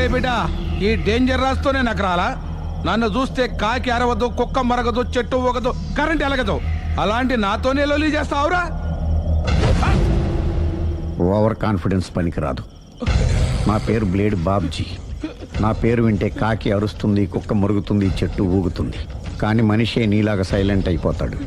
అరే బిడ్డ, ఈ డేంజర్ రాస్తూనే నాకు రాలా? నన్ను చూస్తే కాకి అరవదు, కుక్క మరగదు, చెట్టు ఊగదు, కరెంట్ ఎలగదు. అలాంటి నాతోనే లొలి చేస్తావురా? ఓవర్ కాన్ఫిడెన్స్ పనికిరాదు. నా పేరు బ్లేడ్ బాబ్జీ. నా పేరు వింటే కాకి అరుస్తుంది, కుక్క మురుగుతుంది, చెట్టు ఊగుతుంది. కానీ మనిషే నీలాగా సైలెంట్ అయిపోతాడు.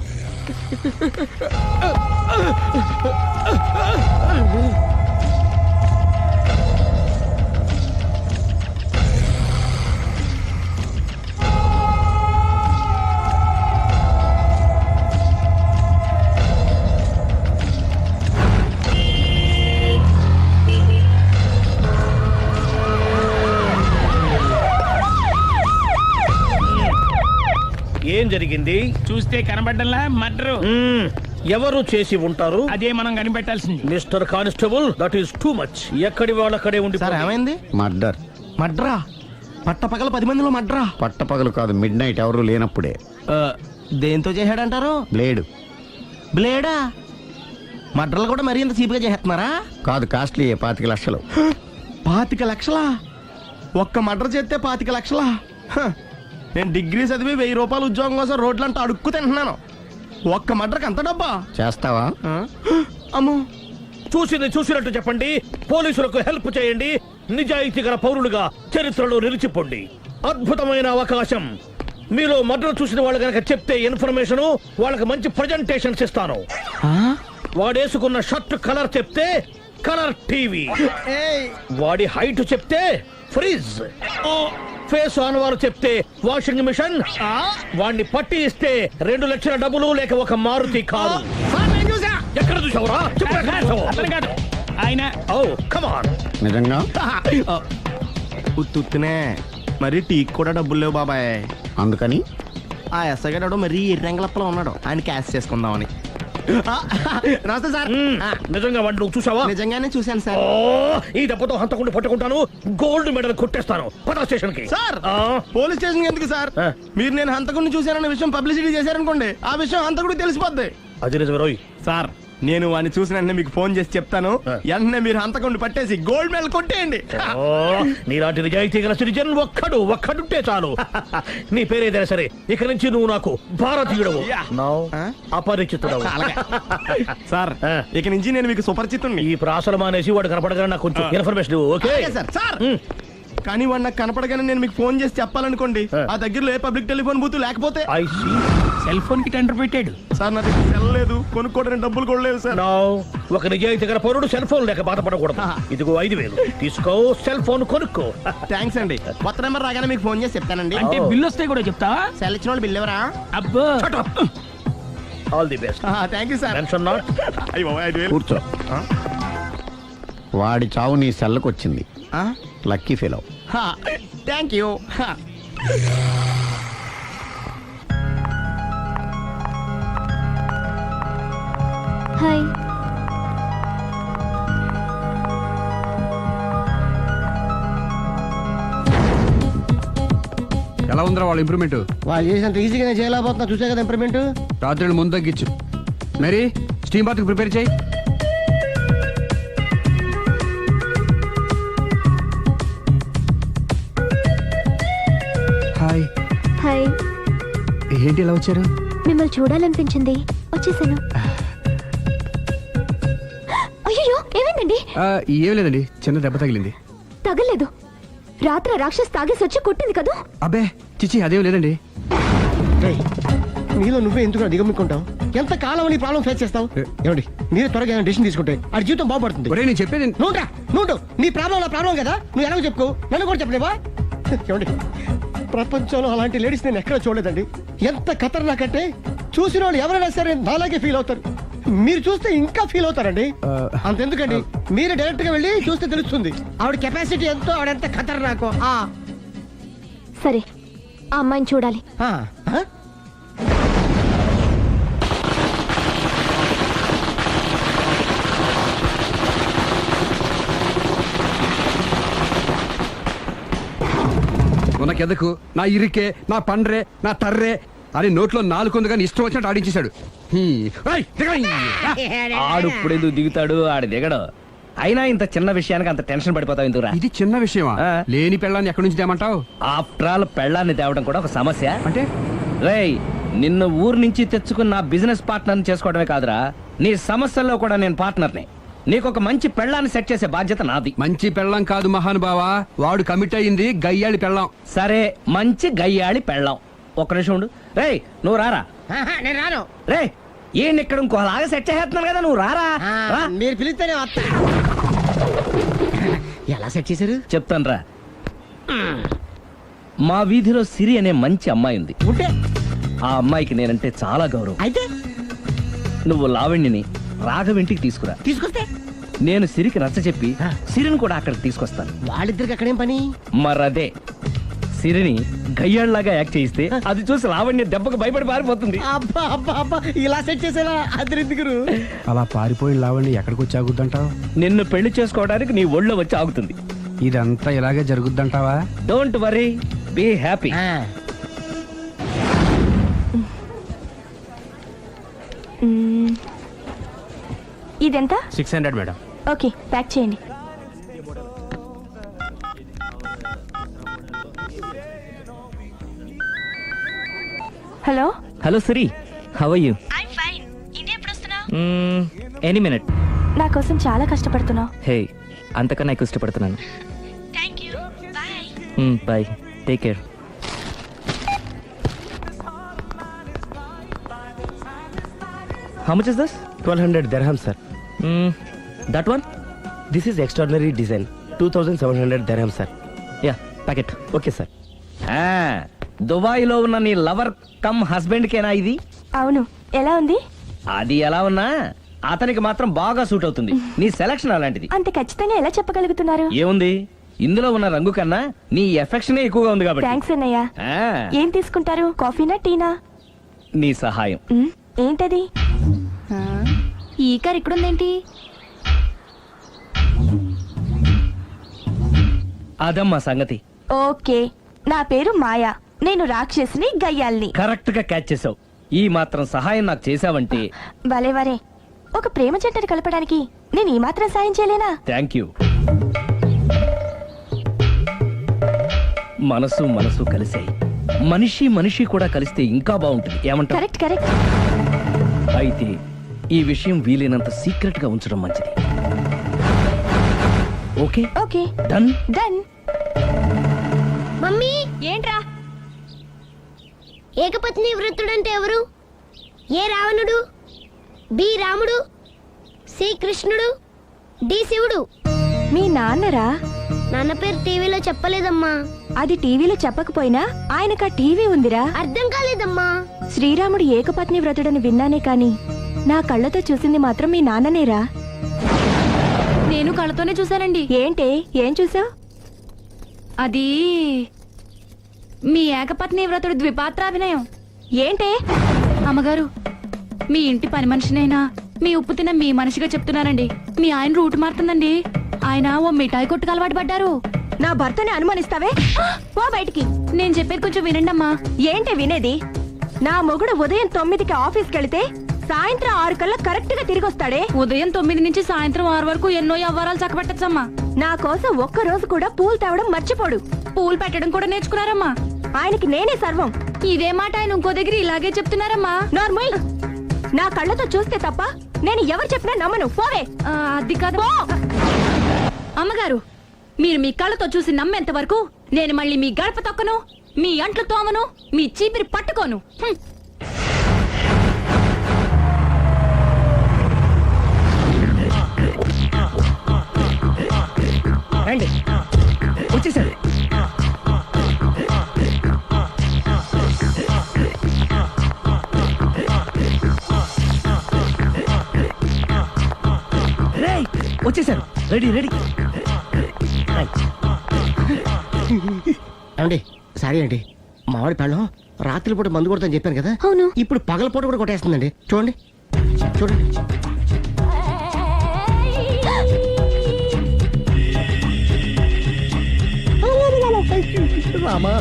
ఏం జరిగింది? చూస్తే కనబడ్డంలా మర్డరు. ఎవరు చేసి ఉంటారు? అదే మనం కనిపెట్టాల్సింది. Mister constable, that is too much. ఎక్కడి వాళ్ళక్కడే ఉండి. సార్ ఏమైంది? మర్డర్. మడ్రా? పట్టపగల 10 మందిలో మడ్రా? పట్టపగలు కాదు, మిడ్ నైట్ ఎవరు లేనప్పుడే. దేంతో చేశాడంటారు? బ్లేడ్. బ్లేడా? మడ్రలు కూడా మరీ ఇంత చీప్గా చేస్తున్నారా? కాదు, కాస్ట్లీ 25 లక్షలు. 25 లక్షలా? ఒక్క మడ్ర చేస్తే 25 లక్షలా? నేను డిగ్రీ చదివి 1000 రూపాయలు ఉద్యోగం కోసం రోడ్లంతా అడుక్కు తింటున్నాను. ఒక్క మడ్రకు అంత డబ్బా? చేస్తావా? అమ్మో. చూసింది చూసినట్టు చెప్పండి. పోలీసులకు హెల్ప్ చేయండి. నిజాయితీ గల పౌరులుగా చరిత్రలో నిలిచిపోండి. అద్భుతమైన అవకాశం. మీలో మర్డర్ చూసిన వాళ్ళు కనుక చెప్తే ఇన్ఫర్మేషన్, వాళ్ళకి మంచి ప్రజెంటేషన్స్ ఇస్తాను. వాడేసుకున్న షర్ట్ కలర్ చెప్తే కలర్ టీవీ, వాడి హైట్ చెప్తే ఫ్రిజ్, ఫేస్ ఆన్ వారు చెప్తే వాషింగ్ మిషన్, వాడిని పట్టి ఇస్తే 2 లక్షల డబ్బులు లేక ఒక మారుతి కారు. ఎక్కడ చూసావురా? అతను కాదు ఆయన. Oh come on. నిజంగా? ఉత్తునే మరి టీకి కూడా డబ్బులు లేవు బాబాయ్. అందుకని ఆ ఎస్ఐ గారు మరీ ఎర్రంగలప్పలో ఉన్నాడు. ఆయన క్యాష్ చేసుకుందామని. నమస్తే సార్. నిజంగా వాడిని నువ్వు చూసావా? నిజంగానే చూశాను సార్. ఈ దెబ్బతో హంతకుండా పట్టుకుంటాను. గోల్డ్ మెడల్ కొట్టేస్తాను. పద స్టేషన్ కి. సార్, పోలీస్ స్టేషన్ ఎందుకు సార్? మీరు నేను హంతకుడిని చూశానన్న విషయం పబ్లిసిటీ చేశారనుకోండి, ఆ విషయం హంతకుడికి తెలిసిపోద్ది. అది నిజమే రోయ్. సార్, నేను వాడిని చూసిన వెంటనే మీకు ఫోన్ చేసి చెప్తాను. వెంటనే మీరు హంతకుడిని పట్టేసి గోల్డ్ మెడల్ కొట్టేయండి. నీలాంటి నిజాయితీ గల సిటిజన్ ఒక్కడుంటే చాలు. నీ పేరేదైనా సరే, ఇక నుంచి నువ్వు నాకు భారతీయుడవు, అపరిచితుడవు. సార్, ఇక నుంచి నేను మీకు సుపరిచితుడిని. ఈ ప్రాసలు మానేసి వాడు కనపడగానే నాకు కొంచెం ఇన్ఫర్మేషన్. Okay sir. కానీ వాడు నాకు కనపడగానే నేను మీకు ఫోన్ చేసి చెప్పాలనుకోండి, ఆ దగ్గరలో ఏ పబ్లిక్ టెలిఫోన్ బూత్ లేకపోతే. సెల్ ఫోన్ కి టెండర్ పెట్టాడు సార్. నా దగ్గర సెల్ లేదు, కొనుక్కోవడానికి డబ్బులు కూడా లేవు సార్. ఒక నిజాయితీ గల పౌరుడు సెల్ ఫోన్ లేక బాధపడకూడదు. ఇదిగో 5000 తీసుకో, సెల్ ఫోన్ కొనుక్కో. థ్యాంక్స్ అండి. కొత్త నెంబర్ రాగానే మీకు ఫోన్ చేసి చెప్తానండి. అంటే బిల్ వస్తే కూడా చెప్తావా? సెల్ ఇచ్చిన వాళ్ళు బిల్ ఎవరా? అబ్బో. All the best. Thank you sir. Mention not. కూర్చో. వాడి చావు నీ సెల్లకు వచ్చింది. Lucky fellow. Thank you. Hi. ఎలా ఉందిరా వాళ్ళ ఇంప్రూవ్మెంట్? వాళ్ళు చేసినంత ఈజీగానే చేయలేకపోతున్నా. చూసే కదా ఇంప్రూవ్మెంట్. రాత్రి ముందు తగ్గించు. మరి స్టీమ్ బాత్ ప్రిపేర్ చేయి. హాయ్. హాయ్. ఏంటి ఎలా వచ్చారు? మిమ్మల్ని చూడాలనిపించింది, వచ్చేసాను. అయ్యో, ఏమైందండి? ఏం లేదండి, చిన్న దెబ్బ తగిలింది. తగలేదు. రాత్రి రాక్షస్ తాగేసి వచ్చి కొట్టింది కదా? అబ్బే చిచి, అదేం లేదండి. నీలో నువ్వే ఎందుకు దిగమ్ముకుంటావు? ఎంత కాలం నీ ప్రాబ్లం ఫేస్ చేస్తావు? ఏమండి, మీరు త్వరగా డెసిషన్ తీసుకుంటే ఆ జీవితం బాగుపడుతుంది. నేను చెప్పేది నువ్వు నీ ప్రాబ్లం నా ప్రాబ్లం కదా, నువ్వు ఎలా చెప్పుకో, నన్ను కూడా చెప్పలేవా? ఏమండి, ప్రపంచంలో అలాంటి లేడీస్ నేను ఎక్కడ చూడలేదండి. ఎంత ఖతర్నాకంటే చూసిన వాళ్ళు ఎవరైనా సరే నాలాగే ఫీల్ అవుతారు. మీరు చూస్తే ఇంకా ఫీల్ అవుతారండి. అంతెందుకండి, మీరు డైరెక్ట్ గా వెళ్ళి చూస్తే తెలుస్తుంది ఆవిడ కెపాసిటీ ఎంతో, ఆవిడెంత ఖతర్నాకో. సరే, ఆ అమ్మాయిని చూడాలి. నాకెదకు, నా ఇరికే, నా పండ్రే, నా తర్రే అని నోట్లో 4 ఉంది కానీ ఇష్టం వచ్చినట్టు ఆడించేశాడు. ఆడు ఇప్పుడు ఎందుకు దిగుతాడు? ఆడ దిగడు. అయినా ఇంత చిన్న విషయానికి అంత టెన్షన్ పడిపోతావు ఎందుకురా? ఇది చిన్న విషయమా? ఆ. లేని పెళ్ళాన్ని ఎక్కడి నుంచి తేమంటావు? ఆఫ్టర్ ఆల్ పెళ్ళాన్ని తేవడం కూడా ఒక సమస్య. అంటే రేయ్, నిన్ను ఊరు నుంచి తెచ్చుకున్న నా బిజినెస్ పార్ట్నర్ని చేసుకోవడమే కాదురా, నీ సమస్యల్లో కూడా నేను పార్ట్నర్ని. నీకు ఒక మంచి పెళ్ళాన్ని సెట్ చేసే బాధ్యత నాది. మంచి పెళ్ళం కాదు మహానుభావా, వాడు కమిట్ అయ్యింది గయ్యాళి పెళ్ళం. సరే, మంచి గయ్యాళి పెళ్ళాం. ఒక్క నిమిషం ఉండు. రేయ్, నువ్వు రారా. నేను రాను. రేయ్, ఈయన ఇక్కడ ఇంకోలాగా సెట్ చేస్తున్నాను కదా, నువ్వు రారా. రా. మీరు పిలిస్తేనే వస్తా. ఎలా సెట్ చేశారు? చెప్తాను రా. మా వీధిలో సిరి అనే మంచి అమ్మాయి ఉంది. ఉంటే ఆ అమ్మాయికి నేనంటే చాలా గౌరవం. అయితే నువ్వు లావణ్యని రాఘవింటికి తీసుకురా. తీసుకొస్తే నేను సిరికి నచ్చ చెప్పి సిరిని కూడా అక్కడికి తీసుకొస్తాను. వాళ్ళిద్దరికి అక్కడేం పని? మరదే, సిరిని గయ్యాళ్ళలాగా యాక్ట్ చేయిస్తే అది చూసి లావణ్య దెబ్బకు భయపడి పారిపోతుంది. అబ్బా అబ్బా అబ్బా, ఇలా సెట్ చేసేలా అద్దరెందుకు? అలా పారిపోయి లావండి ఎక్కడికి వచ్చి ఆగుద్దంటావు? నిన్ను పెళ్లి చేసుకోవడానికి నీ ఒళ్ళో వచ్చి ఆగుతుంది. ఇదంతా ఇలాగే జరుగుద్దంటావా? Don't worry, be happy. ఇదెంత? 600 మేడం. ఓకే, ప్యాక్ చేయండి. Hello. Hello Siri, how are you? Any minute. నా కోసం చాలా కష్టపడుతున్నావు. హే, అంతకన్నా ఎక్కువ ఇష్టపడుతున్నాను. Bye, take care. How much is this? 1200 dirham, sir. That one? This is extraordinary design. 2700 dirham, sir. Yeah, packet. Okay, sir. దుబాయ్లో ఉన్న నీ లవర్ కమ్ హస్బెండ్ కేనా ఇది? అవును. ఎలా ఉంది? అది ఎలా ఉన్నా అతనికి మాత్రం బాగా సూట్ అవుతుంది. నీ సెలక్షన్ అలాంటిది. అంత ఖచ్చితంగా ఎలా చెప్పగలుగుతున్నారు? ఏముంది, ఇందులో ఉన్న రంగు కన్నా నీ ఎఫెక్షనే ఎక్కువగా ఉంది కాబట్టి. థ్యాంక్స్ అన్నయ్య. ఆ, ఏం తీసుకుంటారు? కాఫీనా టీనా? నీ సహాయం. ఏంటది? ఈ కార్ ఇక్కడుందేంటి? అదమ్మా సంగతి. ఓకే, నా పేరు మాయా. నేను రాక్షసిని, గయ్యాల్ని. కరెక్ట్ గా క్యాచ్ చేసావు. ఈ మాత్రం సహాయం నాకు చేసావంటే. వలే వరే, ఒక ప్రేమ జంటను కలపడానికి నేను ఈ మాత్రం సాయం చేయలేనా? Thank you. మనసు మనసు కలిసాయి, మనిషి మనిషి కూడా కలిస్తే ఇంకా బాగుంటుంది. ఏమంటావు? Correct correct. అయితే ఈ విషయం వీలైనంత సీక్రెట్ గా ఉంచడం మంచిది. Okay okay, done. Done. Mummy, ఏంట్రా? ఏకపత్ని వృత్తుడంటే ఎవరు? ఏ రావణుడు, బి రాముడు, సి కృష్ణుడు, డి శివుడు. మీ నాన్నరా? నాన్న పేరు టీవీలో చెప్పలేదమ్మా. అది టీవీలో చెప్పకపోయినా ఆయనకా టీవీ ఉందిరా. అర్థం కాలేదమ్మా. శ్రీరాముడు ఏకపత్ని వ్రతుడని విన్నానే కాని నా కళ్ళతో చూసింది మాత్రం మీ నాన్ననేరా. నేను కళ్ళతోనే చూశానండి. ఏంటే, ఏం చూసావు? అది మీ ఏకపత్ని వ్రతుడు ద్విపాత్రాభినయం. ఏంటే? అమ్మగారు, మీ ఇంటి పని మనిషినైనా మీ ఉప్పు తిన్న మీ మనిషిగా చెప్తున్నానండి. మీ ఆయన రూట్ మారుతుందండి. ఆయన ఓ మిఠాయి కొట్టుకు అలవాటు పడ్డారు. నా భర్తని అనుమానిస్తావే? పో బయటికి. నేను చెప్పేది కొంచెం వినండి అమ్మా. ఏంటి వినేది? నా మొగుడు ఉదయం 9కి ఆఫీస్కి వెళితే సాయంత్రం 6 కల్లా కరెక్ట్ గా తిరిగి వస్తాడే. ఉదయం 9 నుంచి సాయంత్రం 6 వరకు ఎన్నో వ్యవహారాలు చక్కబెట్టచ్చమ్మా. నా కోసం ఒక్క రోజు కూడా పూలు తేవడం మర్చిపోడు. పూలు పెట్టడం కూడా నేర్చుకున్నారమ్మా. ఆయనకి నేనే సర్వం. ఇదే మాట ఆయన ఇంకో దగ్గర ఇలాగే చెప్తున్నారమ్మా. నార్మల్. నా కళ్ళతో చూస్తే తప్ప నేను ఎవరు చెప్పినా నమ్మను. పోవే. అది కాదు అమ్మగారు, మీరు మీ కళ్ళతో చూసి నమ్మేంత వరకు నేను మళ్ళీ మీ గడప తొక్కను, మీ అంట్లు తోమను, మీ చీపిరి పట్టుకోను. రండి, వచ్చేసారు. రేయ్, వచ్చేసారు. Ready ready. ఏమండి, సారీ అండి, మామిడి పళ్ళం రాత్రిపూట మందు కొడతాను చెప్పాను కదా. అవును. ఇప్పుడు పగలపూట కూడా కొట్టేస్తుందండి. చూడండి చూడండి. రామా,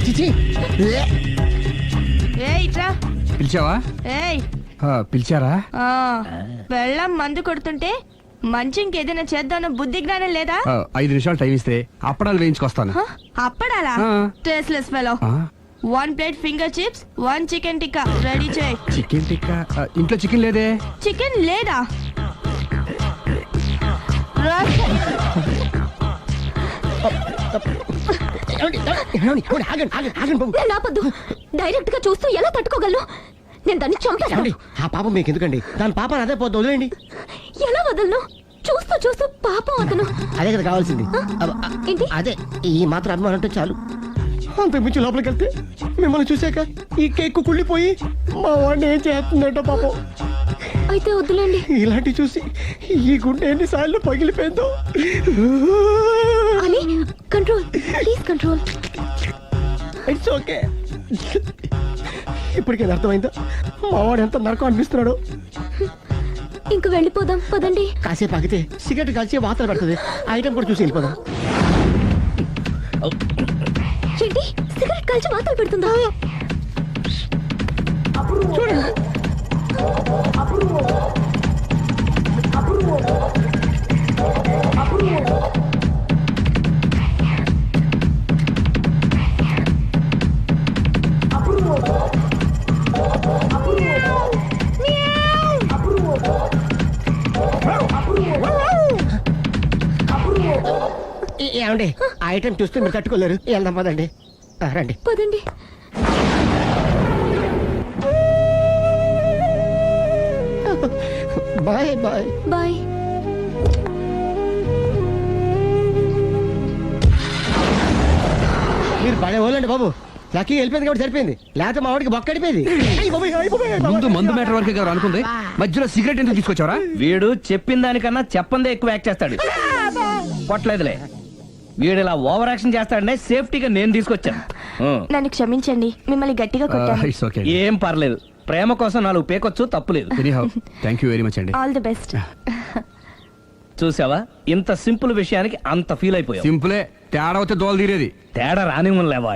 చిచి ఏయ్ ఇట్రా. పిలిచావా ఏయ్ పిలిచారా వెళ్ళం మందు కొడుతుంటే మంచి ఇంకేదైనా చేద్దామన్న బుద్ధి జ్ఞానం లేదా? 5 నిమిషాలు టైం ఇస్తే అప్పడాలు వేయించుకొస్తాను. అప్పడాలా? Tasteless fellow. 1 plate finger chips, 1 chicken tikka ready చేయి. చికెన్ టిక్కా ఇంట్లో చికెన్ లేదే. చికెన్ లేదా? నాపద్దు. డైరెక్ట్ గా చూస్తూ ఎలా తట్టుకోగలను? నేను దాన్ని చంపేస్తాను. ఆ పాపం మీకు ఎందుకండి? దాని పాప అదే పోతుంది, వదిలేండి. ఎలా వదలను? చూస్తూ చూస్తూ పాపం అతను. అదే కదా కావాల్సింది. ఏంటి? అదే ఈ మాత్రం అభిమానం అంటే చాలు. అంతకు మించి లోపలికి వెళ్తే మిమ్మల్ని చూసాక ఈ కేక్ కుళ్ళిపోయి మా వాడిని ఏం చేస్తుందంటో పాపం. అయితే వద్దులేండి. ఇలాంటి చూసి ఈ గుండె ఎన్నిసార్లు పగిలిపోయిందో. అని control, please control. It's okay. ఇప్పటికే అర్థమైందా మా వాడు ఎంత నరకం అనిపిస్తున్నాడు? ఇంక వెళ్ళిపోదాం పదండి. కాసేపు ఆగితే సిగరెట్ కాల్చి వాతలు పెడుతుంది. ఆ ఐటమ్ కూడా చూసి వెళ్ళిపోదాం. ఏంటి సిగరెట్ కాల్చి వాతలు పెడుతుందా? చూడండి. ఏమండి ఆ ఐటమ్ చూస్తే మీరు తట్టుకోలేరు. వెళ్దాం పదండి. రండి పదండి. Bye bye bye. మీరు పడే వాళ్ళండి బాబు. లక్కీ వెళ్ళిపోయింది కాబట్టి సరిపోయింది, లేకపోతే మా వాడికి బొక్క అడిపోయింది. ముందు మందు మ్యాటర్ వరకే కదా అనుకుంది, మధ్యలో సిగరెట్ ఎందుకు తీసుకొచ్చావరా? వీడు చెప్పిన దానికన్నా చెప్పందే ఎక్కువ యాక్ట్ చేస్తాడు. కొట్టలేదులే, వీడు ఇలా ఓవర్ యాక్షన్ చేస్తాడనే సేఫ్టీగా నేను తీసుకొచ్చాను. నన్ను క్షమించండి, మిమ్మల్ని గట్టిగా కొట్టాను. It's okay. ఏం పర్లేదు, ప్రేమ కోసం 4 పేకొచ్చు, తప్పులేదు. థ్యాంక్ యూ వెరీ మచ్ అండి. All the best. చూసావా, ఇంత సింపుల్ విషయానికి అంత ఫీల్ అయిపోయావు. సింపులే, తేడా వస్తే దోలు తీరేది. తేడా రానివ్వలేవా?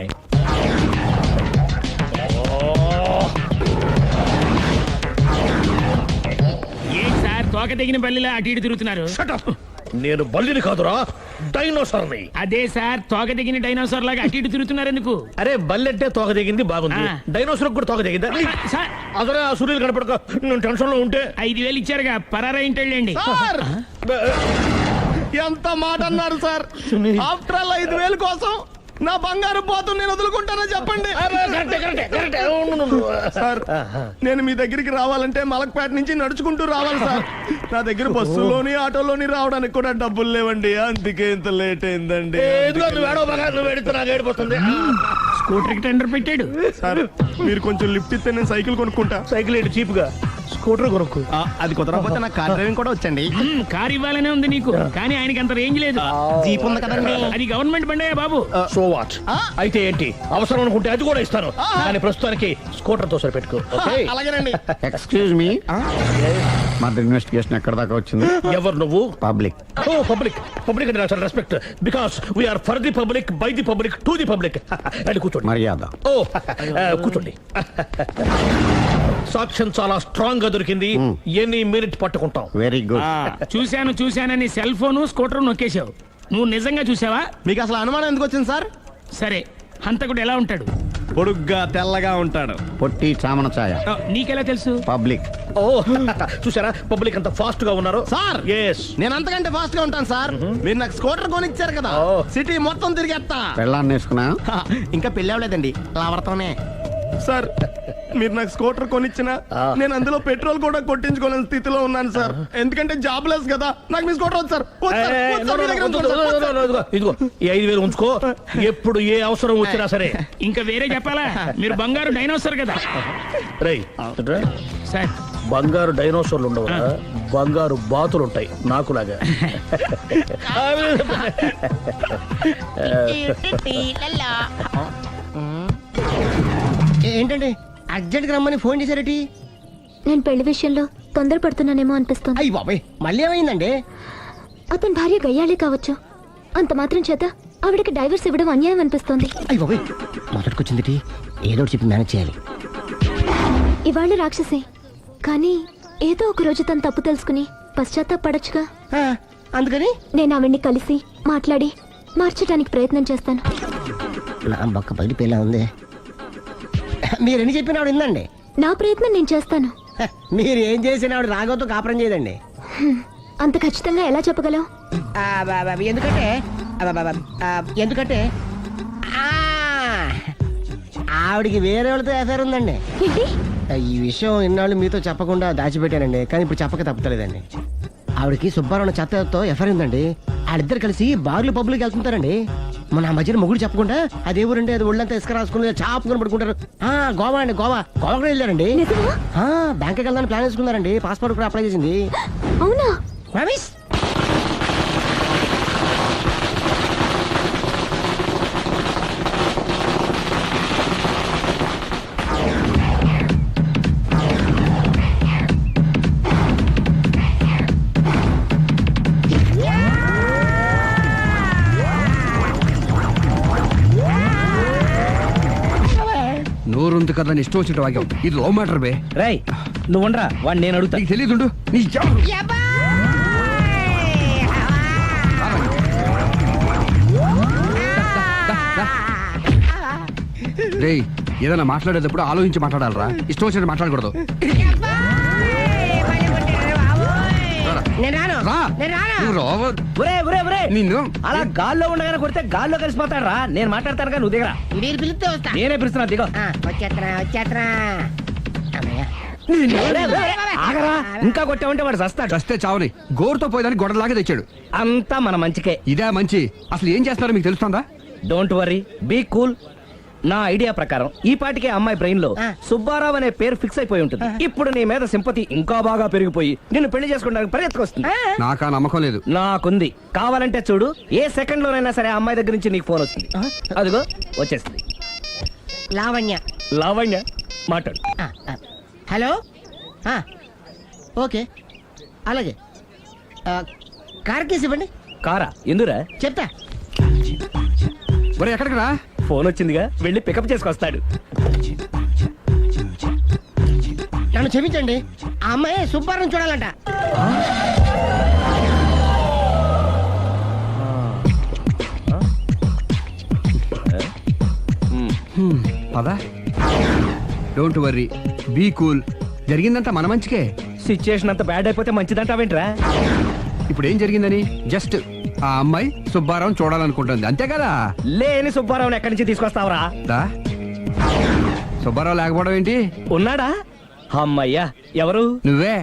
ఏంటి సార్ తోక తెగిన బల్లిలా అటు ఇటు తిరుగుతున్నారు? నేను బల్లిని కాదురా, డైనోసార్ని. అదే సార్ తోక తెగిన డైనోసార్ లాగా అటు ఇటు తిరుగుతున్నారు ఎందుకు? అరే బల్లెట్టే తోక దిగింది బాగుంది, డైనోసార్ కూడా తోక దిగిందా? సార్ అదరే ఆ సూర్యులు కనపడక నేను టెన్షన్ లో ఉంటే 5,000 ఇచ్చారుగా, పరారా ఇంటండి. ఎంత మాట అన్నారు సార్? ఆఫ్టర్ ఆల్ 5,000 కోసం నా బంగారు పోతు నేను వదులుకుంటానో చెప్పండి సార్. నేను మీ దగ్గరికి రావాలంటే మలక్పేట నుంచి నడుచుకుంటూ రావాలి సార్. నా దగ్గర బస్సులోని ఆటోలోని రావడానికి కూడా డబ్బులు లేవండి, అందుకే ఇంత లేట్ అయిందండి. స్కూటర్ కి టెండర్ పెట్టాడు సార్. మీరు కొంచెం లిఫ్ట్ ఇస్తే నేను సైకిల్ కొనుక్కుంటా. సైకిల్ ఏంటి చీప్ గా, స్కూటర్ కొనుక్కు. అది కుదరకపోతే నాకు కార్ డ్రైవింగ్ కూడా వచ్చండి. కార్ ఇవ్వాలనే ఉంది నీకు, కానీ ఆయనకి అంత రేంజ్ లేదు. జీప్ ఉంది కదండి. అది గవర్నమెంట్ బండయా బాబు. So what? అయితే ఏంటి, అవసరం అనుకుంటే అది కూడా ఇస్తాను, కానీ ప్రస్తుతానికి స్కూటర్ తో సరిపెట్టుకో. అలాగేనండి. ఎక్స్క్యూజ్ మీ, మర్డర్ ఇన్వెస్టిగేషన్ ఎక్కడ దాకా వచ్చింది? ఎవరు నువ్వు? పబ్లిక్. ఓ పబ్లిక్. పబ్లిక్ అంటే నాకు respect, because we are for the public, by the public, to the public. అని కూర్చోండి. మర్యాద. ఓ కూర్చోండి. సాక్ష్యం చాలా స్ట్రాంగ్ గా దొరికింది, ఎన్ని మినిట్ పట్టుకుంటాం. Very good. చూశానని సెల్ ఫోన్ స్కూటర్ నొక్కేశావు. నువ్వు నిజంగా చూసావా? మీకు అసలు అనుమానం ఎందుకు వచ్చింది సార్? సరే, హంతకుడు ఎలా ఉంటాడు? పొడుగ్గా తెల్లగా ఉంటాడు. పొట్టి చామన ఛాయ. నీకెలా తెలుసు? పబ్లిక్. ఓ చూసారా, పబ్లిక్ అంత ఫాస్ట్ గా ఉన్నారు సార్. ఎస్, నేను అంతకంటే ఫాస్ట్ గా ఉంటాను సార్. మీరు నాకు స్కూటర్ కొనిచ్చారు కదా, సిటీ మొత్తం తిరిగేస్తా. పెళ్ళాన్ని వేసుకున్నా? ఇంకా పెళ్ళి అవ్వలేదండి, లావర్తోనే. సార్ మీరు నాకు స్కూటర్ కొనిచ్చిన నేను అందులో పెట్రోల్ కూడా కొట్టించుకోలేని స్థితిలో ఉన్నాను సార్. ఎందుకంటే జాబ్ లెస్ కదా, నాకు మీ స్కూటర్ వద్దు సార్. ఇదిగో ఈ 5,000 ఉంచుకో, ఎప్పుడు ఏ అవసరం వచ్చినా సరే. ఇంకా వేరే చెప్పాలా? మీరు బంగారు డైనోసార్ కదా. రేయ్ సార్, బంగారు డైనోసార్లు ఉండవు, బంగారు బాతులు ఉంటాయి నాకులాగా. ఏంటండి అర్జెంట్ గా రమ్మని ఫోన్ చేశారటి? నేను పెళ్లి విషయంలో తొందరపడుతున్నానేమో అనిపిస్తుంది. అయ్యి బాబాయ్, మళ్ళీ ఏమైందండి? అతని భార్య గయ్యాళే కావచ్చు, అంత మాత్రం చేత ఆవిడకి డైవర్స్ ఇవ్వడం అన్యాయం అనిపిస్తోంది. అయ్యి బాబోయ్, మొదటికొచ్చింది ఏదో ఒకటి చెప్పి మేనేజ్ చేయాలి. ఇవాళ రాక్షసే, కానీ ఏదో ఒక రోజు తను తప్పు తెలుసుకుని పశ్చాత్తాపడొచ్చుగా. అందుకని నేను ఆవిడ్ని కలిసి మాట్లాడి మార్చడానికి ప్రయత్నం చేస్తాను. నా బొక్క పగిలిపోయేలా ఉంది. మీరు ఎన్ని చెప్పిన ఆవిడ ఇందండి. నా ప్రయత్నం నేను చేస్తాను. మీరు ఏం చేసిన ఆవిడ రాగోతో కాపురం చేయదండి. అంత ఖచ్చితంగా ఎలా చెప్పగలవు? ఎందుకంటే ఎందుకంటే ఆవిడికి వేరే వాళ్ళతో ఎఫైర్ ఉందండి. ఏంటి? ఈ విషయం ఇన్నాళ్ళు మీతో చెప్పకుండా దాచిపెట్టానండి, కానీ ఇప్పుడు చెప్పక తప్పలేదండి. ఆవిడకి సుబ్బారావు చెత్తతో ఎఫైర్ ఉందండి. వాళ్ళిద్దరు కలిసి బార్లు పబ్లిక్ వెళ్తుంటారండి. మన ఆ మధ్యన మొగుడు చెప్పకుండా అదే ఊరండి, అది ఒళ్ళంతా ఇసుక రాసుకుని చాపుకొని పడుకుంటారు. గోవా అండి, గోవా కూడా వెళ్ళారండి. బ్యాంక్కి వెళ్దాని ప్లాన్ వేసుకున్నారండి. పాస్పోర్ట్ కూడా అప్లై చేసింది. అవునా? రమేష్, నోరుంది కదా ఇష్టం వచ్చినట్టు వాక్యం. ఇది లవ్ మ్యాటర్ బే. రై నువ్వు ఉండరా, వాడిని నేను అడుగుతా. నీకు తెలియదుండు నీ రే, ఏదైనా మాట్లాడేటప్పుడు ఆలోచించి మాట్లాడాలరా, ఇష్టం వచ్చినట్టు మాట్లాడకూడదు. రా. నువ్వు రావ. నిన్ను అలా గాల్లో ఉండగానే కొడితే గాల్లో కలిసిపోతాడు రా. నేను మాట్లాడతాను నువ్వు దిగరా. మీరు పిలిస్తే వస్తా. నేనే పిలుస్తున్నా, దిగో. వచ్చేత్తనా. ఆగరా, ఇంకా కొట్టామంటే వాడు చస్తాడు. చస్తే చావని గోరుతో పోయేదాన్ని గొడవలాగే తెచ్చాడు. అంతా మన మంచికే. ఇదే మంచి. అసలు ఏం చేస్తారో మీకు తెలుస్తుందా? Don't worry, be cool. నా ఐడియా ప్రకారం ఈ పాటికే అమ్మాయి బ్రెయిన్ లో సుబ్బారావు అనే పేరు ఫిక్స్ అయిపోయి ఉంటుంది. ఇప్పుడు నీ మీద సింపతి ఇంకా బాగా పెరిగిపోయి నిన్ను పెళ్లి చేసుకోవడానికి పరిగెత్తుకొస్తుంది. నాకా నమ్మకం లేదు. నాకుంది. కావాలంటే చూడు, ఏ సెకండ్ లోనైనా సరే అమ్మాయి దగ్గర నుంచి నీకు ఫోన్ వస్తుంది. అదిగో వచ్చేస్తుంది. లావణ్య. లావణ్య మాట్లాడు. హలో. ఓకే, అలాగే. కార్ కేసు ఇవ్వండి. కారా? ఎందురా? చెప్తా. ఒరే ఎక్కడికి రా? ఫోన్ వచ్చిందిగా, వెళ్ళి పికప్ చేసుకొస్తాడు. నన్ను క్షమించండి, ఆ అమ్మాయి సుబ్బారావు చూడాలంట. పదా. Don't worry, be cool. జరిగిందంతా మన మంచికే. సిచ్యుయేషన్ అంతా బ్యాడ్ అయిపోతే మంచిదంటావేంట్రా? ఇప్పుడు ఏం జరిగిందని జస్ట్ ఆ అమ్మాయి సుబ్బారావు చూడాలనుకుంటుంది, అంతే కదా. లేని సుబ్బారావుని ఎక్కడి నుంచి తీసుకొస్తావురా? సుబ్బారావు లేకపోవడం ఏంటి? ఉన్నాడా? అమ్మయ్యా, ఎవరు? నువ్వే.